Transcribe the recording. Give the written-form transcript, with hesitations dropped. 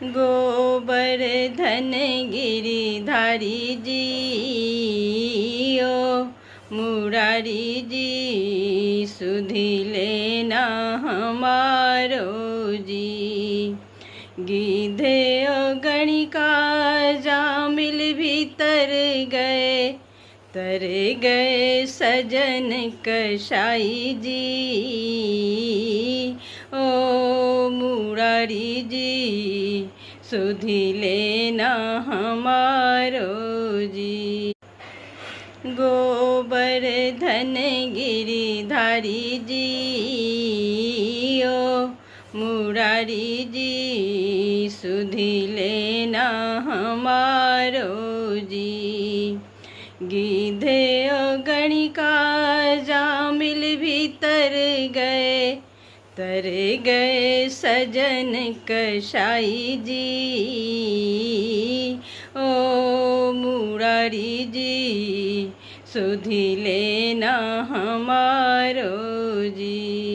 गोवर्धन गिरिधारी जी ओ मुरारी जी सुधि लेना हमारो जी। गिधे गणिका जामिल भीतर गए तर गए सजन कसाई जी ओ मुरारी जी सुधि लेना हमारो जी। गोवर्धन गिरिधारी जी ओ मुरारी जी सुधि लेना हमारो जी। गिधे गणिका जामिल भीतर गए तर गए सजन कसाई जी ओ मुरारी जी सुधि लेना हमारो जी।